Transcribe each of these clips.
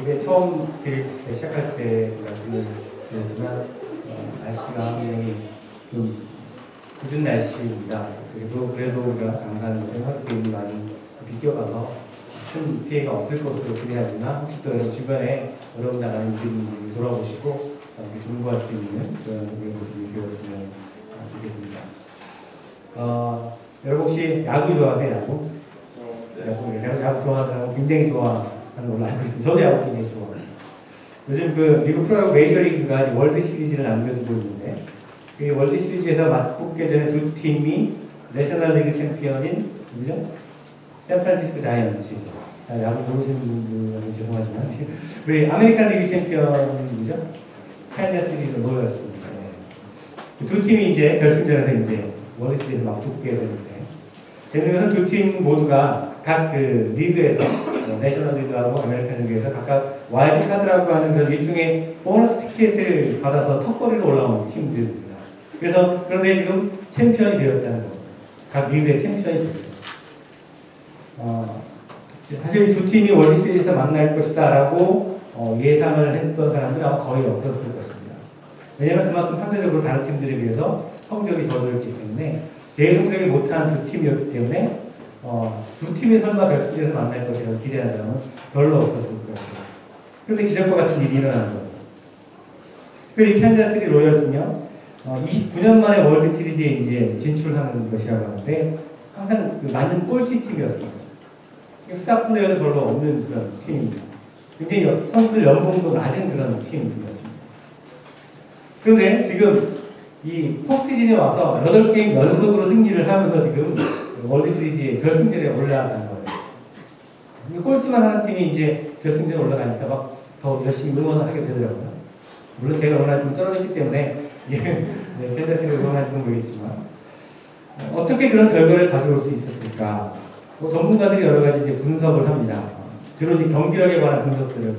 이게 처음 시작할 때 말씀을 드렸지만 날씨가 굉장히 좀 궂은 날씨입니다. 그래도 우리가 강산 허리케인이 많이 비껴가서 큰 피해가 없을 것으로 기대하지만 혹시 또 주변에 어려운 나라는 분들이 돌아보시고 중보할 수 있는 그런 모습이 되었으면 좋겠습니다. 여러분 혹시 야구 좋아하세요? 야구? 네. 제가 야구 좋아하는 사람 굉장히 좋아하는 걸로 알고 있습니다. 저도 야구 굉장히 좋아해요. 요즘 그 미국 프로야구 메이저리그가 월드 시리즈를 남겨두고 있는데 이 월드 시리즈에서 맞붙게 되는 두 팀이 내셔널리그 챔피언인 누구죠? 샌프란시스코 자이언츠. 자, 야구 모르시는 분들은 죄송하지만 우리 아메리칸 리그 챔피언 누구죠? 캔자스 시티가 로열스입니다. 네. 두 팀이 이제 결승전에서 이제 월드 시리즈에서 맞붙게 되는데 재밌는 것은 두 팀 모두가 각 그 리그에서 내셔널 리그하고 아메리칸 리그에서 각각 와일드 카드라고 하는 그런 일종의 보너스 티켓을 받아서 턱걸이로 올라온 팀들입니다. 그래서 그런데 지금 챔피언이 되었다는 거. 각 리그의 챔피언이 됐어요. 사실 이 두 팀이 월드 시리즈에서 만날 것이다라고 예상을 했던 사람들은 아마 거의 없었을 것입니다. 왜냐하면 그만큼 상대적으로 다른 팀들에 비해서 성적이 저조했기 때문에 제일 성적이 못한 두 팀이었기 때문에 두 팀이 설마 결승에서 만날 것이라고 기대한 사람은 별로 없었을 것이다. 그런데 기적과 같은 일이 일어나는 거죠. 특별히 캔자스시티 로열스는요, 29년 만에 월드 시리즈에 이제 진출하는 것이라고 하는데 항상 그 맞는 꼴찌 팀이었습니다. 스타 플레이어도 별로 없는 그런 팀입니다. 굉장히 선수들 연봉도 낮은 그런 팀이었습니다. 그런데 지금 이 포스트시즌에 와서 8게임 연속으로 승리를 하면서 지금 월드 시리즈의 결승전에 올라간 거예요. 꼴찌만 하는 팀이 이제 결승전에 올라가니까 막 더 열심히 응원을 하게 되더라고요. 물론 제가 응원할 좀 떨어졌기 때문에 캔자스를 응원할지는 모르겠지만 어떻게 그런 결과를 가져올 수 있었을까? 전문가들이 여러 가지 이제 분석을 합니다. 주로 이제 경기력에 관한 분석들을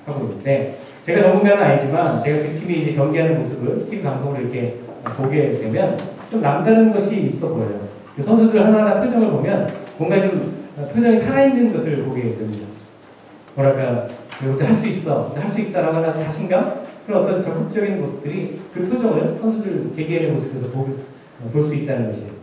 하고 있는데 제가 전문가는 아니지만 제가 그 팀이 이제 경기하는 모습을 TV 방송을 이렇게 보게 되면 좀 남다른 것이 있어 보여요. 그 선수들 하나하나 표정을 보면 뭔가 좀 표정이 살아있는 것을 보게 됩니다. 뭐랄까, 할 수 있어, 할 수 있다라고 하는 자신감? 그런 어떤 적극적인 모습들이 그 표정을 선수들 개개인의 모습에서 볼 수 있다는 것이에요.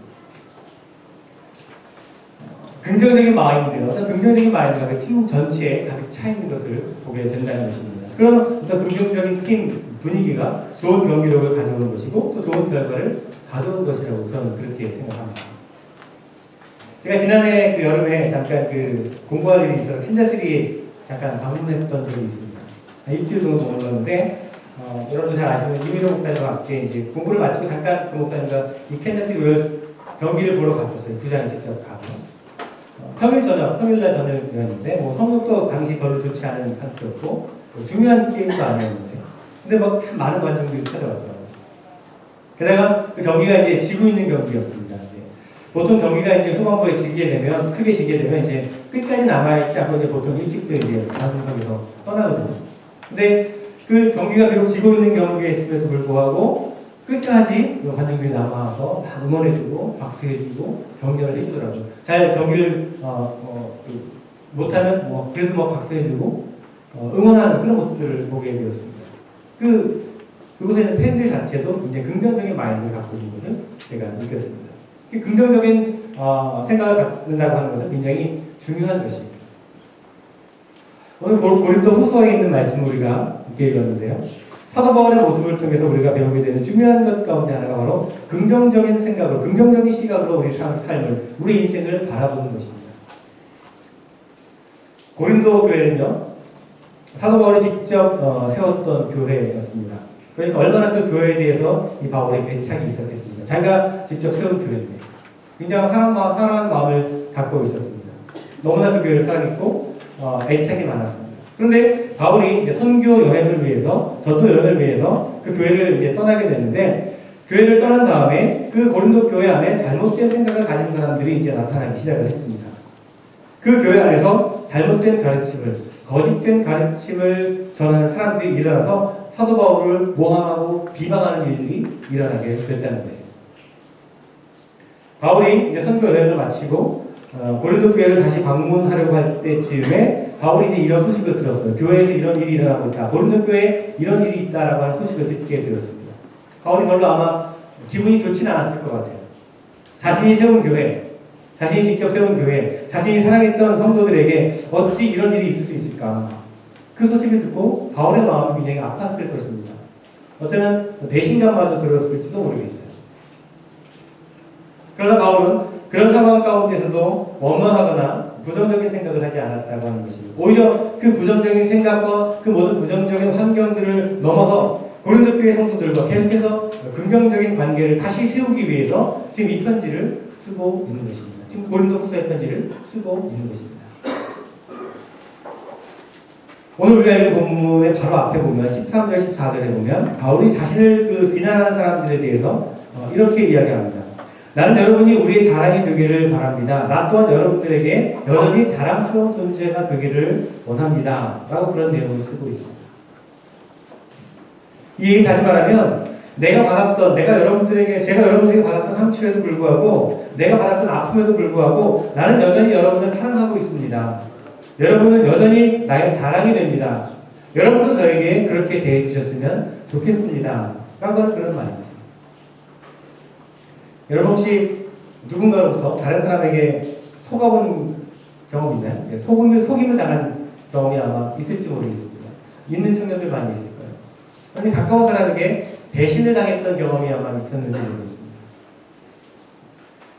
긍정적인 마인드, 어떤 긍정적인 마인드가 그 팀 전체에 가득 차 있는 것을 보게 된다는 것입니다. 그런 어떤 긍정적인 팀 분위기가 좋은 경기력을 가져오는 것이고 또 좋은 결과를 가져오는 것이라고 저는 그렇게 생각합니다. 제가 지난해 그 여름에 잠깐 그 공부할 일이 있어서 캔자스시티에 잠깐 방문했던 적이 있습니다. 일주일 정도 머물렀는데 여러분들 잘 아시는 이민호 목사님과 함께 이제 공부를 마치고 잠깐 그 목사님과 이 캔자스시티 로열스 경기를 보러 갔었어요. 구장에 직접 가서. 평일날 저녁이었는데 뭐 성적도 당시 별로 좋지 않은 상태였고 중요한 게임도 아니었는데 근데 막 참 많은 관중들이 찾아왔더라고요. 게다가 그 경기가 이제 지고 있는 경기였습니다. 이제 보통 경기가 이제 후반부에 크게 지게 되면 이제 끝까지 남아있지 않고 이제 보통 일찍들 이제 방송석에서 떠나거든요. 근데 그 경기가 비록 지고 있는 경기였음에도 불구하고 끝까지 관중들이 남아서 막 응원해주고 박수해주고 격려를 해주더라고요. 잘 경기를 못하면 그래도 박수해주고 응원하는 그런 모습들을 보게 되었습니다. 그곳에 있는 팬들 자체도 굉장히 긍정적인 마인드를 갖고 있는 것을 제가 느꼈습니다. 긍정적인 생각을 갖는다고 하는 것은 굉장히 중요한 것입니다. 오늘 고린도 후서에 있는 말씀을 우리가 함께 읽었는데요. 사도 바울의 모습을 통해서 우리가 배우게 되는 중요한 것 가운데 하나가 바로 긍정적인 생각으로, 긍정적인 시각으로 우리 삶을, 우리 인생을 바라보는 것입니다. 고린도 교회는요, 사도 바울이 직접 세웠던 교회였습니다. 그러니까 얼마나 그 교회에 대해서 이 바울의 애착이 있었겠습니까? 자기가 직접 세운 교회인데 굉장히 사랑하는 마음을 갖고 있었습니다. 너무나 그 교회를 사랑했고 애착이 많았습니다. 그런데 바울이 이제 선교 여행을 위해서, 전도 여행을 위해서 그 교회를 이제 떠나게 됐는데, 교회를 떠난 다음에 그 고린도 교회 안에 잘못된 생각을 가진 사람들이 이제 나타나기 시작을 했습니다. 그 교회 안에서 잘못된 가르침을, 거짓된 가르침을 전하는 사람들이 일어나서 사도 바울을 모함하고 비방하는 일들이 일어나게 됐다는 것이에요. 바울이 이제 선교 여행을 마치고 고린도 교회를 다시 방문하려고 할 때쯤에 바울이 이제 이런 소식을 들었어요. 교회에서 이런 일이 일어나고 있다. 고린도 교회에 이런 일이 있다라고 하는 소식을 듣게 되었습니다. 바울이 별로 아마 기분이 좋지는 않았을 것 같아요. 자신이 세운 교회, 자신이 직접 세운 교회, 자신이 사랑했던 성도들에게 어찌 이런 일이 있을 수 있을까? 그 소식을 듣고 바울의 마음이 굉장히 아팠을 것입니다. 어쩌면 배신감마저 들었을지도 모르겠어요. 그러나 바울은 그런 상황 가운데서도 원망하거나 부정적인 생각을 하지 않았다고 하는 것입니다. 오히려 그 부정적인 생각과 그 모든 부정적인 환경들을 넘어서 고린도 교회 성도들과 계속해서 긍정적인 관계를 다시 세우기 위해서 지금 이 편지를 쓰고 있는 것입니다. 지금 고린도 후서의 편지를 쓰고 있는 것입니다. 오늘 우리가 읽은 본문의 바로 앞에 보면 13절, 14절에 보면 바울이 자신을 그 비난하는 사람들에 대해서 이렇게 이야기합니다. 나는 여러분이 우리의 자랑이 되기를 바랍니다. 나 또한 여러분들에게 여전히 자랑스러운 존재가 되기를 원합니다. 라고 그런 내용을 쓰고 있습니다. 이 얘기 다시 말하면 제가 여러분들에게 받았던 상처에도 불구하고 내가 받았던 아픔에도 불구하고 나는 여전히 여러분을 사랑하고 있습니다. 여러분은 여전히 나의 자랑이 됩니다. 여러분도 저에게 그렇게 대해 주셨으면 좋겠습니다. 라고 하는 그런 말입니다. 여러분 혹시 누군가로부터 다른 사람에게 속아본 경험 있나요? 속임을 당한 경험이 아마 있을지 모르겠습니다. 있는 청년들 많이 있을 거예요. 아니 가까운 사람에게 배신을 당했던 경험이 아마 있었는지 모르겠습니다.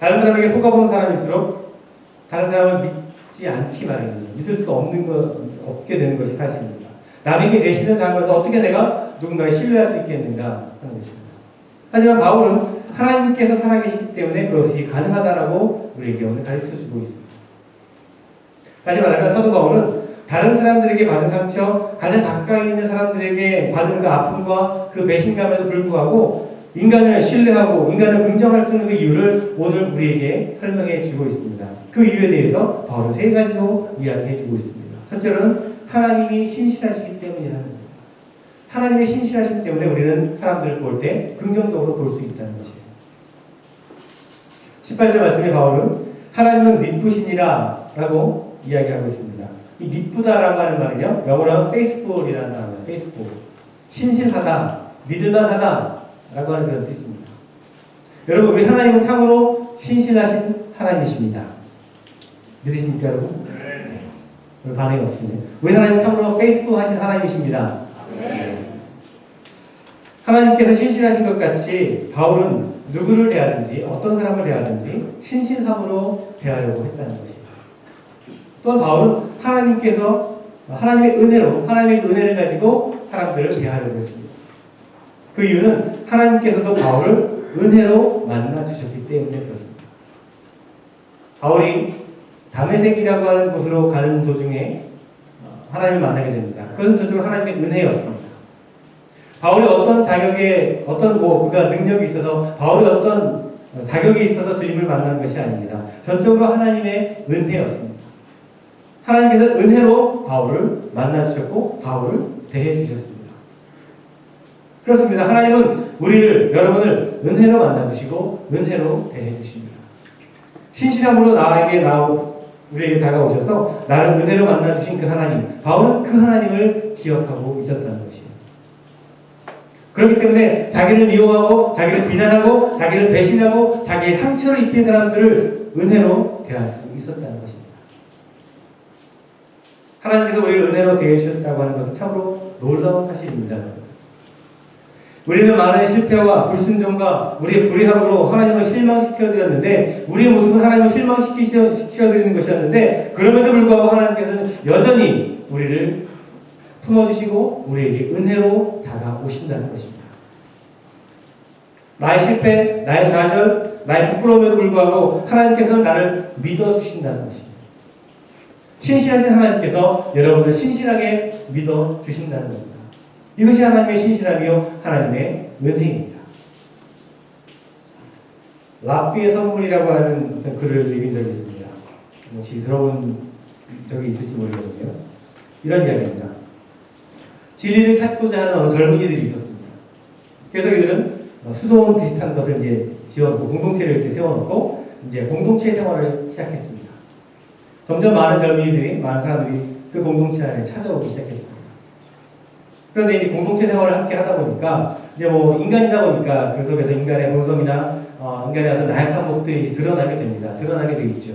다른 사람에게 속아본 사람일수록 다른 사람을 믿지 않기 마련이죠. 믿을 수 없게 되는 것이 사실입니다. 남에게 배신을 당해서 어떻게 내가 누군가를 신뢰할 수 있겠는가 하는 것입니다. 하지만 바울은 하나님께서 살아계시기 때문에 그것이 가능하다라고 우리에게 오늘 가르쳐주고 있습니다. 다시 말하면 사도 바울은 다른 사람들에게 받은 상처, 가장 가까이 있는 사람들에게 받은 그 아픔과 그 배신감에도 불구하고 인간을 신뢰하고 인간을 긍정할 수 있는 그 이유를 오늘 우리에게 설명해 주고 있습니다. 그 이유에 대해서 바울은 세 가지로 이야기해 주고 있습니다. 첫째로는 하나님이 신실하시기 때문이라는 겁니다. 하나님의 신실하시기 때문에 우리는 사람들을 볼 때 긍정적으로 볼 수 있다는 것이에요. 18절 말씀에 바울은 하나님은 미쁘시니라 라고 이야기하고 있습니다. 이 미쁘다라고 하는 말은요, 영어로 하면 faithful이라는 단어예요. faithful. 신실하다, 믿을만하다 라고 하는 그런 뜻입니다. 여러분, 우리 하나님은 참으로 신실하신 하나님이십니다. 믿으십니까, 여러분? 네. 반응이 없습니다. 우리 하나님은 참으로 faithful 하신 하나님이십니다. 네. 하나님께서 신실하신 것 같이 바울은 누구를 대하든지 어떤 사람을 대하든지 신실함으로 대하려고 했다는 것입니다. 또한 바울은 하나님의 은혜를 가지고 사람들을 대하려고 했습니다. 그 이유는 하나님께서도 바울을 은혜로 만나 주셨기 때문에 그렇습니다. 바울이 다메섹이라고 하는 곳으로 가는 도중에 하나님을 만나게 됩니다. 그것은 전적으로 하나님의 은혜였습니다. 바울이 그가 능력이 있어서, 바울이 어떤 자격이 있어서 주님을 만난 것이 아닙니다. 전적으로 하나님의 은혜였습니다. 하나님께서 은혜로 바울을 만나주셨고, 바울을 대해주셨습니다. 그렇습니다. 하나님은 여러분을 은혜로 만나주시고, 은혜로 대해주십니다. 신실함으로 우리에게 다가오셔서 나를 은혜로 만나주신 그 하나님, 바울은 그 하나님을 기억하고 있었다는 것이에요. 그렇기 때문에 자기를 미워하고 자기를 비난하고 자기를 배신하고 자기의 상처를 입힌 사람들을 은혜로 대할 수 있었다는 것입니다. 하나님께서 우리를 은혜로 대해주셨다고 하는 것은 참으로 놀라운 사실입니다. 우리는 많은 실패와 불순종과 우리의 불의함으로 하나님을 실망시켜드렸는데, 우리의 모습은 하나님을 실망시켜드리는 것이었는데, 그럼에도 불구하고 하나님께서는 여전히 우리를 품어주시고 우리에게 은혜로 다가오신다는 것입니다. 나의 실패, 나의 좌절, 나의 부끄러움에도 불구하고 하나님께서는 나를 믿어주신다는 것입니다. 신실하신 하나님께서 여러분을 신실하게 믿어주신다는 겁니다. 이것이 하나님의 신실함이요 하나님의 은혜입니다. 랍비의 선물이라고 하는 어떤 글을 읽은 적이 있습니다. 혹시 들어본 적이 있을지 모르겠는데요. 이런 이야기입니다. 진리를 찾고자 하는 어느 젊은이들이 있었습니다. 그래서 이들은 수도원 비슷한 것을 이제 지어놓고 공동체를 이렇게 세워놓고 이제 공동체 생활을 시작했습니다. 점점 많은 젊은이들이, 많은 사람들이 그 공동체 안에 찾아오기 시작했습니다. 그런데 이제 공동체 생활을 함께 하다 보니까 이제 뭐 인간이다 보니까 그 속에서 인간의 본성이나 인간의 어떤 나약한 모습들이 드러나게 됩니다. 드러나게 되어 있죠.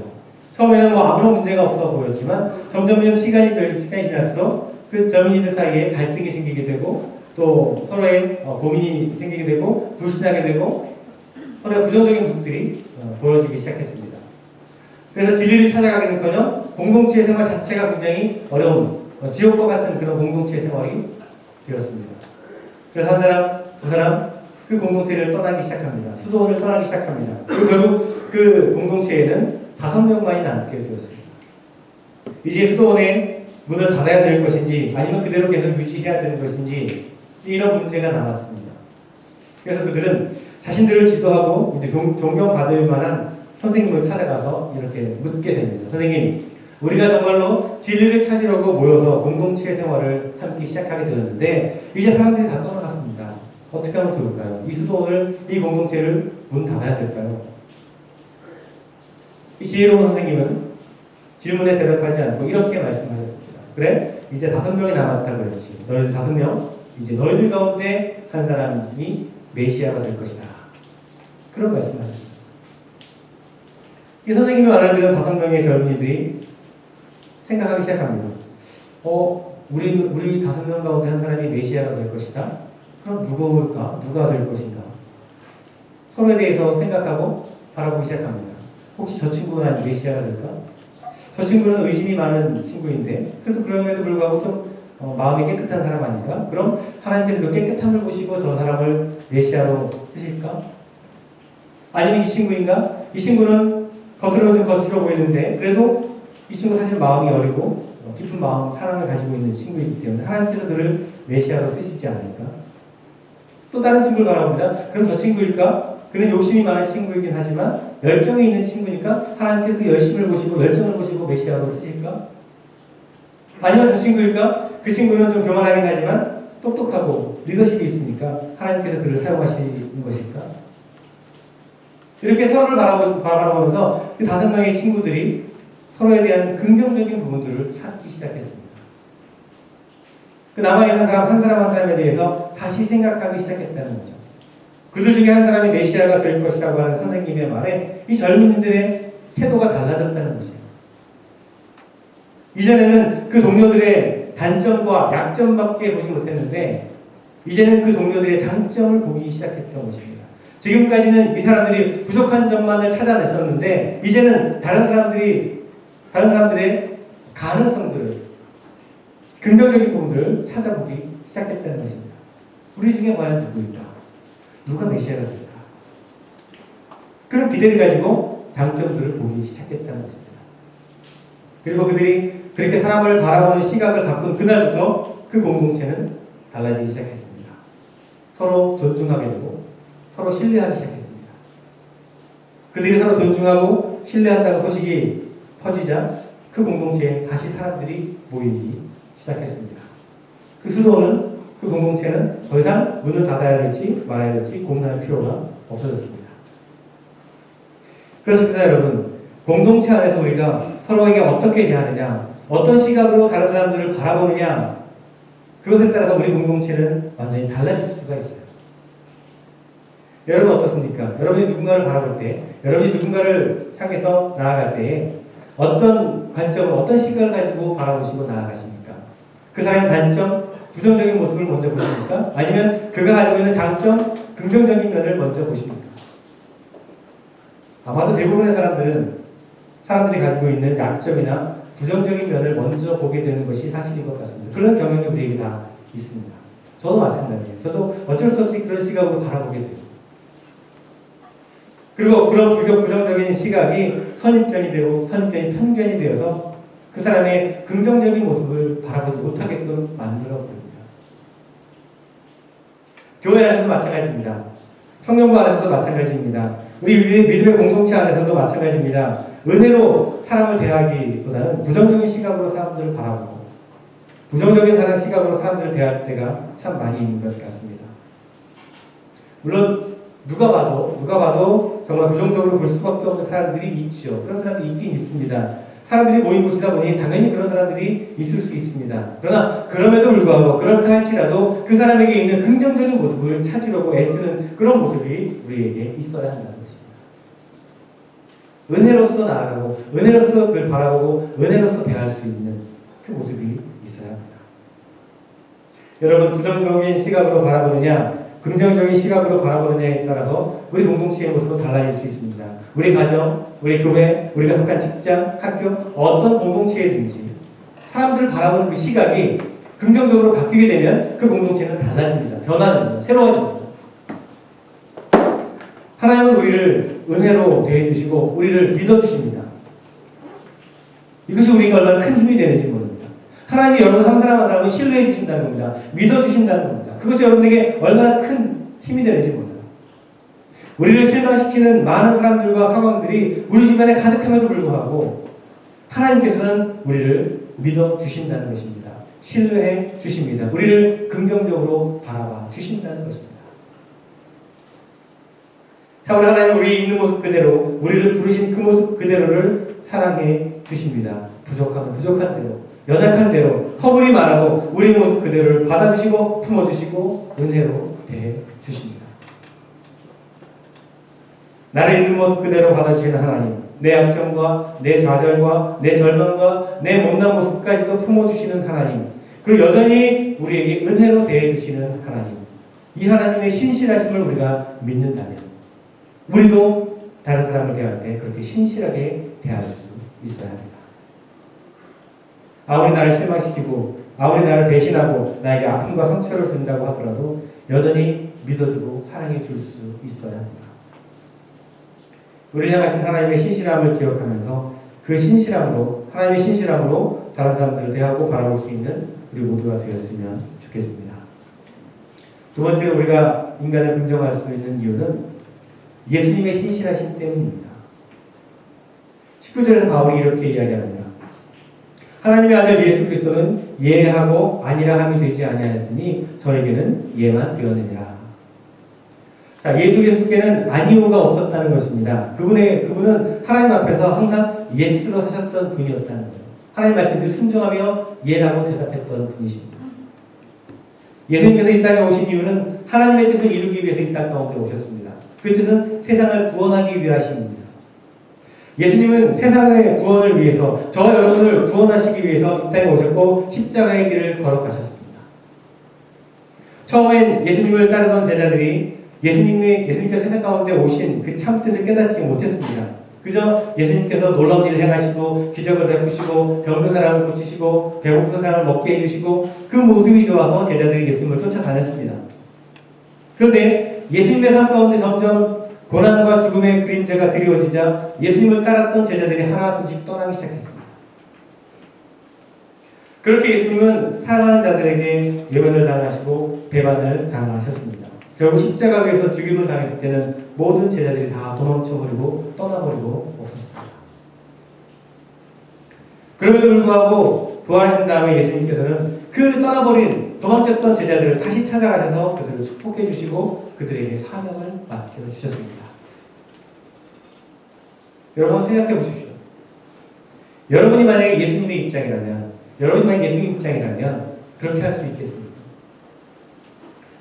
처음에는 뭐 아무런 문제가 없어 보였지만 점점 시간이 지날수록 그 젊은이들 사이에 갈등이 생기게 되고 또 서로의 고민이 생기게 되고 불신하게 되고 서로의 부정적인 모습들이 보여지기 시작했습니다. 그래서 진리를 찾아가기는커녕 공동체 생활 자체가 굉장히 어려운 지옥과 같은 그런 공동체 생활이 되었습니다. 그래서 한 사람, 두 사람 그 공동체를 떠나기 시작합니다. 수도원을 떠나기 시작합니다. 그리고 결국 그 공동체에는 5명만이 남게 되었습니다. 이제 수도원의 문을 닫아야 될 것인지 아니면 그대로 계속 유지해야 되는 것인지 이런 문제가 남았습니다. 그래서 그들은 자신들을 지도하고 이제 존경받을 만한 선생님을 찾아가서 이렇게 묻게 됩니다. 선생님, 우리가 정말로 진리를 찾으려고 모여서 공동체 생활을 함께 시작하게 되었는데 이제 사람들이 다 떠나갔습니다. 어떻게 하면 좋을까요? 이 수도원을, 이 공동체를 문 닫아야 될까요? 이 지혜로운 선생님은 질문에 대답하지 않고 이렇게 말씀하셨습니다. 그래, 이제 5명이 남았다고 했지. 너희들 5명, 이제 너희들 가운데 한 사람이 메시아가 될 것이다. 그런 말씀하셨습니다. 이 선생님의 말을 들은 5명의 젊은이들이 생각하기 시작합니다. 우리 5명 가운데 한 사람이 메시아가 될 것이다. 그럼 누구일까? 누가 될 것인가? 서로에 대해서 생각하고 바라보기 시작합니다. 혹시 저 친구가 메시아가 될까? 저 친구는 의심이 많은 친구인데 그래도 그럼에도 불구하고 좀 마음이 깨끗한 사람 아닌가? 그럼 하나님께서 그 깨끗함을 보시고 저 사람을 메시아로 쓰실까? 아니면 이 친구인가? 이 친구는 겉으로는 좀 거칠어 보이는데 그래도 이 친구 사실 마음이 어리고 깊은 마음, 사랑을 가지고 있는 친구이기 때문에 하나님께서 그를 메시아로 쓰시지 않을까? 또 다른 친구를 바라봅니다. 그럼 저 친구일까? 그는 욕심이 많은 친구이긴 하지만 열정이 있는 친구니까 하나님께서 그 열심을 보시고 열정을 보시고 메시아로 쓰실까? 아니면 저 친구일까? 그 친구는 좀 교만하긴 하지만 똑똑하고 리더십이 있으니까 하나님께서 그를 사용하시는 것일까? 이렇게 서로를 바라보면서 그 5명의 친구들이 서로에 대한 긍정적인 부분들을 찾기 시작했습니다. 그 남아있는 사람 한 사람에 대해서 다시 생각하기 시작했다는 거죠. 그들 중에 한 사람이 메시아가 될 것이라고 하는 선생님의 말에 이 젊은이들의 태도가 달라졌다는 것이에요. 이전에는 그 동료들의 단점과 약점밖에 보지 못했는데 이제는 그 동료들의 장점을 보기 시작했던 것입니다. 지금까지는 이 사람들이 부족한 점만을 찾아냈었는데 이제는 다른 사람들의 가능성들을 긍정적인 부분들을 찾아보기 시작했다는 것입니다. 우리 중에 과연 누구일까? 누가 메시아가 될까? 그런 기대를 가지고 장점들을 보기 시작했다는 것입니다. 그리고 그들이 그렇게 사람을 바라보는 시각을 바꾼 그날부터 그 공동체는 달라지기 시작했습니다. 서로 존중하게 되고 서로 신뢰하기 시작했습니다. 그들이 서로 존중하고 신뢰한다는 소식이 퍼지자 그 공동체에 다시 사람들이 모이기 시작했습니다. 그 수도는, 그 공동체는 더 이상 문을 닫아야 될지 말아야 될지 고민할 필요가 없어졌습니다. 그렇습니다, 여러분. 공동체 안에서 우리가 서로에게 어떻게 대하느냐, 어떤 시각으로 다른 사람들을 바라보느냐, 그것에 따라서 우리 공동체는 완전히 달라질 수가 있어요. 여러분 어떻습니까? 여러분이 누군가를 바라볼 때, 여러분이 누군가를 향해서 나아갈 때에 어떤 관점을, 어떤 시각을 가지고 바라보시고 나아가십니까? 그 사람의 단점, 부정적인 모습을 먼저 보십니까? 아니면 그가 가지고 있는 장점, 긍정적인 면을 먼저 보십니까? 아마도 대부분의 사람들이 가지고 있는 약점이나 부정적인 면을 먼저 보게 되는 것이 사실인 것 같습니다. 그런 경향이 우리에게 다 있습니다. 저도 마찬가지예요. 저도 어쩔 수 없이 그런 시각으로 바라보게 돼요. 그리고 그런 부정적인 시각이 선입견이 되고 선입견이 편견이 되어서 그 사람의 긍정적인 모습을 바라보지 못하게끔 만들어 버립니다. 교회 안에서도 마찬가지입니다. 청년부 안에서도 마찬가지입니다. 우리 믿음의 공동체 안에서도 마찬가지입니다. 은혜로 사람을 대하기보다는 부정적인 시각으로 사람들을 바라보고 부정적인 시각으로 사람들을 대할 때가 참 많이 있는 것 같습니다. 물론 누가 봐도 정말 부정적으로 볼 수밖에 없는 사람들이 있죠. 그런 사람이 있긴 있습니다. 사람들이 모인 곳이다 보니 당연히 그런 사람들이 있을 수 있습니다. 그러나 그럼에도 불구하고 그렇다 할지라도 그 사람에게 있는 긍정적인 모습을 찾으려고 애쓰는 그런 모습이 우리에게 있어야 한다는 것입니다. 은혜로서 나아가고 은혜로서 그를 바라보고 은혜로서 대할 수 있는 그 모습이 있어야 합니다. 여러분, 부정적인 시각으로 바라보느냐 긍정적인 시각으로 바라보느냐에 따라서 우리 공동체의 모습은 달라질 수 있습니다. 우리 가정, 우리 교회, 우리가 속한 직장, 학교, 어떤 공동체이든지 사람들을 바라보는 그 시각이 긍정적으로 바뀌게 되면 그 공동체는 달라집니다. 변화됩니다. 새로워집니다. 하나님은 우리를 은혜로 대해주시고 우리를 믿어주십니다. 이것이 우리가 얼마나 큰 힘이 되는지 모릅니다. 하나님이 여러분 한 사람 한 사람을 신뢰해 주신다는 겁니다. 믿어주신다는 겁니다. 그것이 여러분에게 얼마나 큰 힘이 되는지 몰라요. 우리를 실망시키는 많은 사람들과 상황들이 우리 주변에 가득함에도 불구하고 하나님께서는 우리를 믿어주신다는 것입니다. 신뢰해 주십니다. 우리를 긍정적으로 바라봐 주신다는 것입니다. 자, 우리 하나님 우리 있는 모습 그대로 우리를 부르신 그 모습 그대로를 사랑해 주십니다. 부족하면 부족한 대로 연약한 대로 허물이 많아도 우리 모습 그대로를 받아주시고 품어주시고 은혜로 대해 주십니다. 나를 있는 모습 그대로 받아주시는 하나님, 내 약점과 내 좌절과 내 절망과 내 못난 모습까지도 품어주시는 하나님, 그리고 여전히 우리에게 은혜로 대해 주시는 하나님, 이 하나님의 신실하심을 우리가 믿는다면 우리도 다른 사람을 대할 때 그렇게 신실하게 대할 수 있어야 합니다. 아무리 나를 실망시키고 아무리 나를 배신하고 나에게 아픔과 상처를 준다고 하더라도 여전히 믿어주고 사랑해 줄 수 있어야 합니다. 우리를 향하신 하나님의 신실함을 기억하면서 그 신실함으로 하나님의 신실함으로 다른 사람들을 대하고 바라볼 수 있는 우리 모두가 되었으면 좋겠습니다. 두 번째로 우리가 인간을 긍정할 수 있는 이유는 예수님의 신실하심 때문입니다. 19절에서 바울이 이렇게 이야기합니다. 하나님의 아들 예수 그리스도는 예하고 아니라 함이 되지 아니하였으니 저에게는 예만 되었느니라. 자, 예수 그리스도께는 아니오가 없었다는 것입니다. 그분은 하나님 앞에서 항상 예스로 사셨던 분이었다는 거예요. 하나님 말씀에 순종하며 예라고 대답했던 분이십니다. 예수님께서 이 땅에 오신 이유는 하나님의 뜻을 이루기 위해서 이 땅 가운데 오셨습니다. 그 뜻은 세상을 구원하기 위하심입니다. 예수님은 세상의 구원을 위해서 저와 여러분을 구원하시기 위해서 이 땅에 오셨고 십자가의 길을 걸어가셨습니다. 처음엔 예수님을 따르던 제자들이 예수님께서 세상 가운데 오신 그 참 뜻을 깨닫지 못했습니다. 그저 예수님께서 놀라운 일을 행하시고 기적을 베푸시고 병든 사람을 고치시고 배고픈 사람을 먹게 해주시고 그 모습이 좋아서 제자들이 예수님을 쫓아다녔습니다. 그런데 예수님의 삶 가운데 점점 고난과 죽음의 그림자가 드리워지자 예수님을 따랐던 제자들이 하나 둘씩 떠나기 시작했습니다. 그렇게 예수님은 사랑하는 자들에게 외면을 당하시고 배반을 당하셨습니다. 결국 십자가 위에서 죽임을 당했을 때는 모든 제자들이 다 도망쳐버리고 떠나버리고 없었습니다. 그럼에도 불구하고 부활하신 다음에 예수님께서는 그 떠나버린 도망쳤던 제자들을 다시 찾아가셔서 그들을 축복해 주시고 그들에게 사명을 맡겨주셨습니다. 여러분 생각해 보십시오. 여러분이 만약에 예수님의 입장이라면 그렇게 할 수 있겠습니까?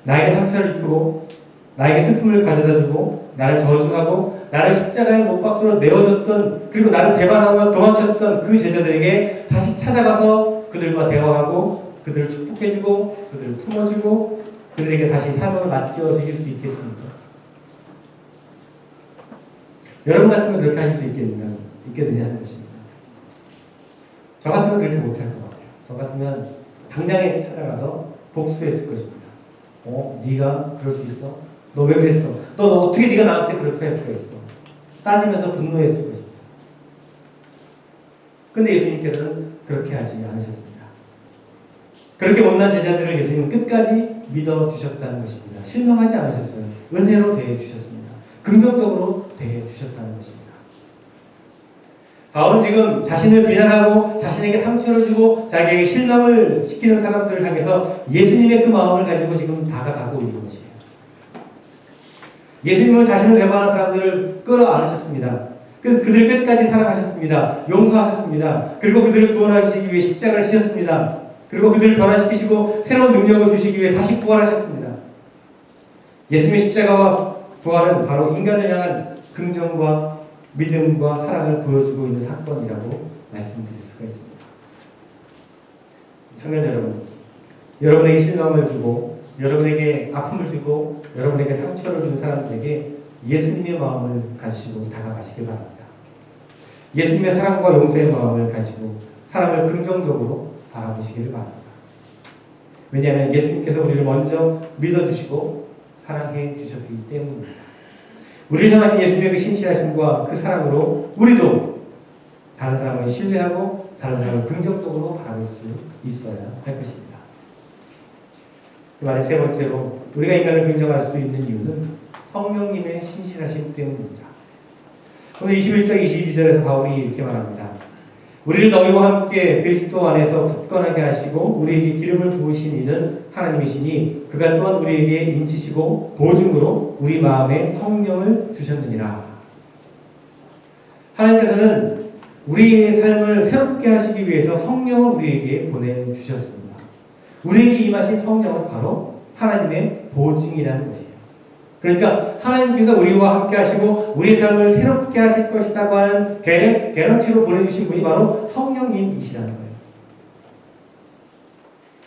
나에게 상처를 입히고 나에게 슬픔을 가져다주고 나를 저주하고 나를 십자가에 못 박수로 내어줬던 그리고 나를 배반하고 도망쳤던 그 제자들에게 다시 찾아가서 그들과 대화하고 그들을 축복해주고 그들을 품어주고 그들에게 다시 사명을 맡겨주실 수 있겠습니까? 여러분 같으면 그렇게 하실 수 있겠느냐 하는 것입니다. 저 같으면 그렇게 못할 것 같아요. 저 같으면 당장에 찾아가서 복수했을 것입니다. 네가 그럴 수 있어? 너 왜 그랬어? 너 어떻게 네가 나한테 그렇게 할 수가 있어? 따지면서 분노했을 것입니다. 그런데 예수님께서는 그렇게 하지 않으셨습니다. 그렇게 못난 제자들을 예수님은 끝까지 믿어주셨다는 것입니다. 실망하지 않으셨어요. 은혜로 대해주셨습니다. 긍정적으로 대해주셨다는 것입니다. 바울은 지금 자신을 비난하고 자신에게 상처를 주고 자기에게 실망을 시키는 사람들을 향해서 예수님의 그 마음을 가지고 지금 다가가고 있는 것이에요. 예수님은 자신을 배반한 사람들을 끌어안으셨습니다. 그래서 그들 끝까지 사랑하셨습니다. 용서하셨습니다. 그리고 그들을 구원하시기 위해 십자가를 지셨습니다. 그리고 그들을 변화시키시고 새로운 능력을 주시기 위해 다시 부활하셨습니다. 예수님의 십자가와 부활은 바로 인간을 향한 긍정과 믿음과 사랑을 보여주고 있는 사건이라고 말씀드릴 수가 있습니다. 청년 여러분, 여러분에게 실망을 주고 여러분에게 아픔을 주고 여러분에게 상처를 준 사람들에게 예수님의 마음을 가지시고 다가가시길 바랍니다. 예수님의 사랑과 용서의 마음을 가지고 사람을 긍정적으로 바라보시기를 바랍니다. 왜냐하면 예수님께서 우리를 먼저 믿어주시고 사랑해 주셨기 때문입니다. 우리를 향하신 예수님의 그 신실하심과 그 사랑으로 우리도 다른 사람을 신뢰하고 다른 사람을 긍정적으로 바라볼 수 있어야 할 것입니다. 그 말의 세 번째로 우리가 인간을 긍정할 수 있는 이유는 성령님의 신실하심 때문입니다. 오늘 21장 22절에서 바울이 이렇게 말합니다. 우리를 너희와 함께 그리스도 안에서 굳건하게 하시고 우리에게 기름을 부으신 이는 하나님이시니 그가 또한 우리에게 인치시고 보증으로 우리 마음에 성령을 주셨느니라. 하나님께서는 우리의 삶을 새롭게 하시기 위해서 성령을 우리에게 보내주셨습니다. 우리에게 임하신 성령은 바로 하나님의 보증이라는 것이에요. 그러니까 하나님께서 우리와 함께 하시고 우리의 삶을 새롭게 하실 것이라고 하는 개런티로 보내주신 분이 바로 성령님이시라는 거예요.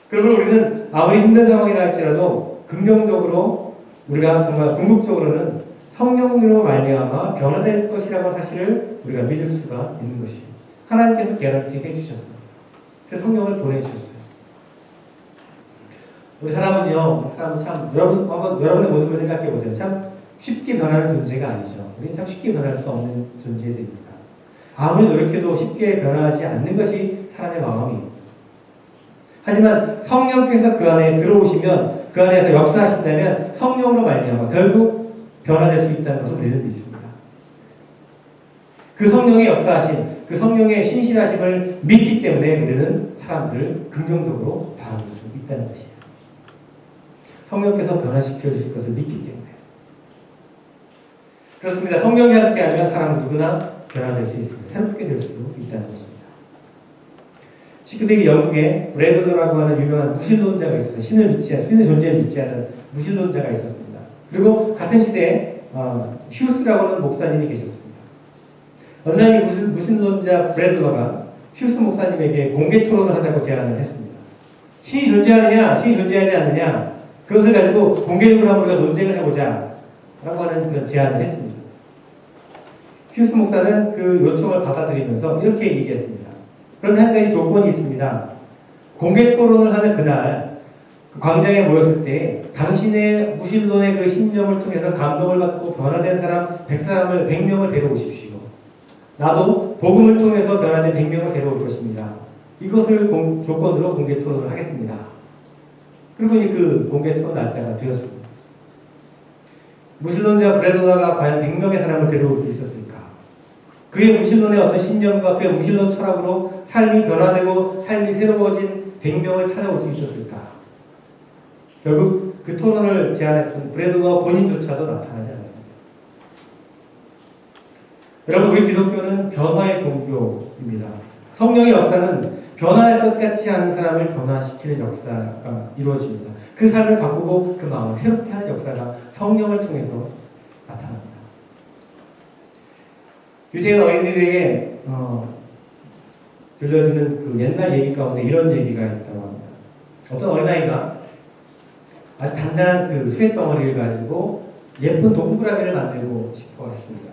그러면 우리는 아무리 힘든 상황이라 할지라도 긍정적으로 우리가 정말 궁극적으로는 성령으로 말미암아 변화될 것이라고 사실을 우리가 믿을 수가 있는 것이에요. 하나님께서 개런티 해주셨습니다. 그래서 성령을 보내주셨어요. 우리 사람은 참 여러분의 모습을 생각해 보세요. 참 쉽게 변하는 존재가 아니죠. 우리는 참 쉽게 변할 수 없는 존재들입니다. 아무리 노력해도 쉽게 변하지 않는 것이 사람의 마음이에요. 하지만 성령께서 그 안에 들어오시면 그 안에서 역사하신다면 성령으로 말미암아 결국 변화될 수 있다는 것을 우리는 믿습니다. 그 성령의 역사하신 그 성령의 신실하심을 믿기 때문에 우리는 사람들을 긍정적으로 바라볼 수 있다는 것이에요. 성령께서 변화시켜 주실 것을 믿기 때문에. 그렇습니다. 성령이 함께하면 사람은 누구나 변화될 수 있습니다. 새롭게 될 수 있다는 것입니다. 19세기 영국에 브래들러라고 하는 유명한 무신론자가 있어서 신의 존재를 믿지 않은 무신론자가 있었습니다. 그리고 같은 시대에 휴스라고 하는 목사님이 계셨습니다. 어느 날 이 무신론자 브래들러가 휴스 목사님에게 공개 토론을 하자고 제안을 했습니다. 신이 존재하느냐, 신이 존재하지 않느냐, 그것을 가지고 공개적으로 한번 우리가 논쟁을 해보자 라고 하는 그런 제안을 했습니다. 휴스 목사는 그 요청을 받아들이면서 이렇게 얘기했습니다. 그런데 한 가지 조건이 있습니다. 공개 토론을 하는 그날 그 광장에 모였을 때 당신의 무신론의 그 신념을 통해서 감동을 받고 변화된 사람 100명을 데려오십시오. 나도 복음을 통해서 변화된 100명을 데려올 것입니다. 이것을 조건으로 공개 토론을 하겠습니다. 그리고 그 공개 토론 날짜가 되었습니다. 무신론자 브래들러가 과연 100명의 사람을 데려올 수 있었을까? 그의 무신론의 어떤 신념과 그의 무신론 철학으로 삶이 변화되고 삶이 새로워진 100명을 찾아올 수 있었을까? 결국 그 토론을 제안했던 브래들러 본인조차도 나타나지 않았습니다. 여러분, 우리 기독교는 변화의 종교입니다. 성령의 역사는 변화할 것 같지 않은 사람을 변화시키는 역사가 이루어집니다. 그 삶을 바꾸고 그 마음을 새롭게 하는 역사가 성령을 통해서 나타납니다. 유대인 어린이들에게 들려주는 그 옛날 얘기 가운데 이런 얘기가 있다고 합니다. 어떤 어린아이가 아주 단단한 그 쇠덩어리를 가지고 예쁜 동그라미를 만들고 싶어 했습니다.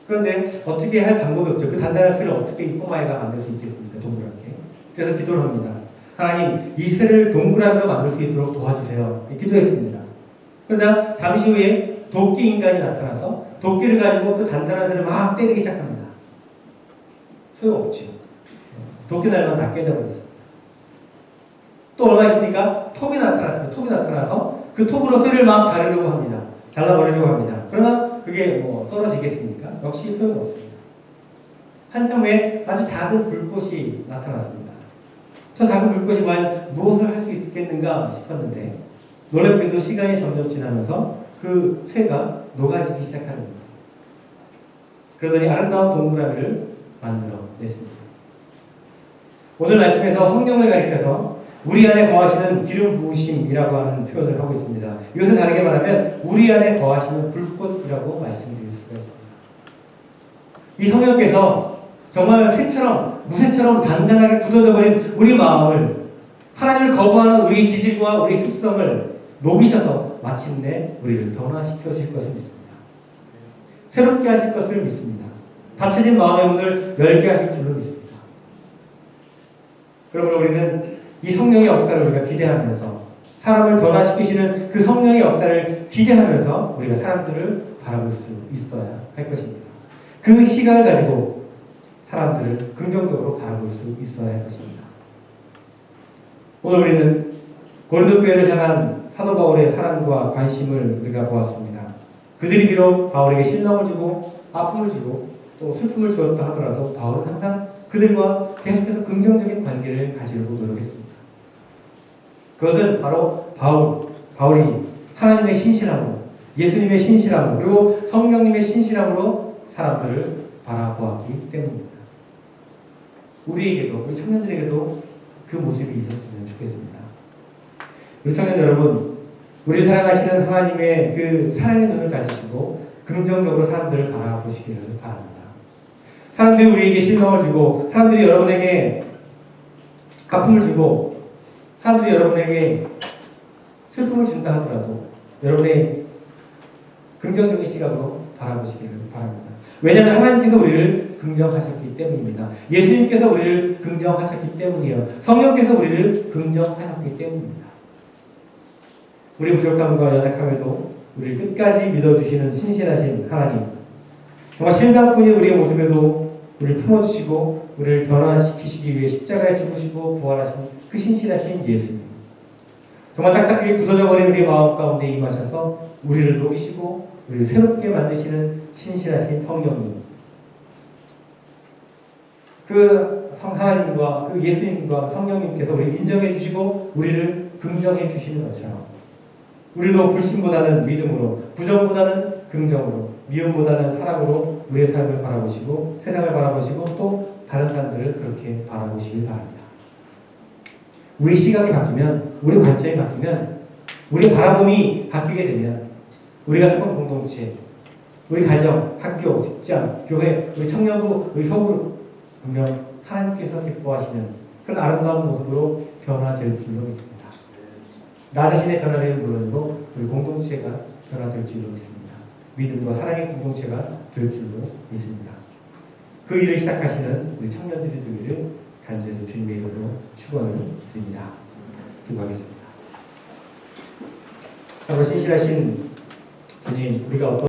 그런데 어떻게 할 방법이 없죠. 그 단단한 쇠를 어떻게 이 꼬마애가 만들 수 있겠습니까? 동그랗게. 그래서 기도를 합니다. 하나님, 이 쇠를 동그라미로 만들 수 있도록 도와주세요. 기도했습니다. 그러자 잠시 후에 도끼 인간이 나타나서 도끼를 가지고 그 단단한 쇠를 막 때리기 시작합니다. 소용없죠. 도끼 날만 다 깨져버렸습니다. 또 얼마 있으니까 톱이 나타났습니다. 톱이 나타나서 그 톱으로 쇠를 막 자르려고 합니다. 잘라버리려고 합니다. 그러나 그게 썰어지겠습니까? 역시 소용없습니다. 한참 후에 아주 작은 불꽃이 나타났습니다. 저 작은 불꽃이 과연 무엇을 할 수 있겠는가 싶었는데 놀랍게도 시간이 점점 지나면서 그 쇠가 녹아지기 시작합니다. 그러더니 아름다운 동그라미를 만들어냈습니다. 오늘 말씀에서 성령을 가리켜서 우리 안에 거하시는 기름 부으심이라고 하는 표현을 하고 있습니다. 이것을 다르게 말하면 우리 안에 거하시는 불꽃이라고 말씀드릴 수가 있습니다. 이 성령께서 정말 쇠처럼 무쇠처럼 단단하게 굳어져 버린 우리 마음을, 하나님을 거부하는 우리 기질과 우리 습성을 녹이셔서 마침내 우리를 변화시켜 주실 것을 믿습니다. 새롭게 하실 것을 믿습니다. 닫혀진 마음의 문을 열게 하실 줄로 믿습니다. 그러므로 우리는 이 성령의 역사를 우리가 기대하면서, 사람을 변화시키시는 그 성령의 역사를 기대하면서 우리가 사람들을 바라볼 수 있어야 할 것입니다. 그 시각을 가지고 사람들을 긍정적으로 바라볼 수 있어야 할 것입니다. 오늘 우리는 고린도 교회를 향한 사도 바울의 사랑과 관심을 우리가 보았습니다. 그들이 비록 바울에게 실망을 주고 아픔을 주고 또 슬픔을 주었다 하더라도 바울은 항상 그들과 계속해서 긍정적인 관계를 가지려고 노력했습니다. 그것은 바로 바울이 하나님의 신실함으로, 예수님의 신실함으로, 그리고 성령님의 신실함으로 사람들을 바라보았기 때문입니다. 우리에게도, 우리 청년들에게도 그 모습이 있었으면 좋겠습니다. 우리 청년 여러분, 우리를 사랑하시는 하나님의 그 사랑의 눈을 가지시고 긍정적으로 사람들을 바라보시기를 바랍니다. 사람들이 우리에게 실망을 주고, 사람들이 여러분에게 아픔을 주고, 사람들이 여러분에게 슬픔을 준다 하더라도 여러분의 긍정적인 시각으로 바라보시기를 바랍니다. 왜냐하면 하나님께서 우리를 긍정하셨기 때문입니다. 예수님께서 우리를 긍정하셨기 때문이에요. 성령께서 우리를 긍정하셨기 때문입니다. 우리 부족함과 연약함에도 우리를 끝까지 믿어주시는 신실하신 하나님, 정말 실망뿐인 우리의 모습에도 우리를 품어주시고 우리를 변화시키시기 위해 십자가에 죽으시고 부활하신 그 신실하신 예수님, 정말 딱딱하게 굳어져 버린 우리의 마음 가운데 임하셔서 우리를 녹이시고 우리를 새롭게 만드시는 신실하신 성령님, 그 하나님과 그 예수님과 성령님께서 우리를 인정해 주시고 우리를 긍정해 주시는 것처럼 우리도 불신보다는 믿음으로, 부정보다는 긍정으로, 미움보다는 사랑으로 우리의 삶을 바라보시고 세상을 바라보시고 또 다른 사람들을 그렇게 바라보시길 바랍니다. 우리 시각이 바뀌면, 우리 관점이 바뀌면, 우리 바라봄이 바뀌게 되면 우리가 속한 공동체, 우리 가정, 학교, 직장, 교회, 우리 청년부, 우리 소그룹 분명 하나님께서 기뻐하시는 그런 아름다운 모습으로 변화될 줄로 믿습니다. 나 자신의 변화되는 물론이고 우리 공동체가 변화될 줄로 믿습니다. 믿음과 사랑의 공동체가 될 줄로 믿습니다. 그 일을 시작하시는 우리 청년들이 되기를 간절히 주님의 이름으로 축원을 드립니다. 기도하겠습니다. 정말 신실하신 주님, 우리가 어떤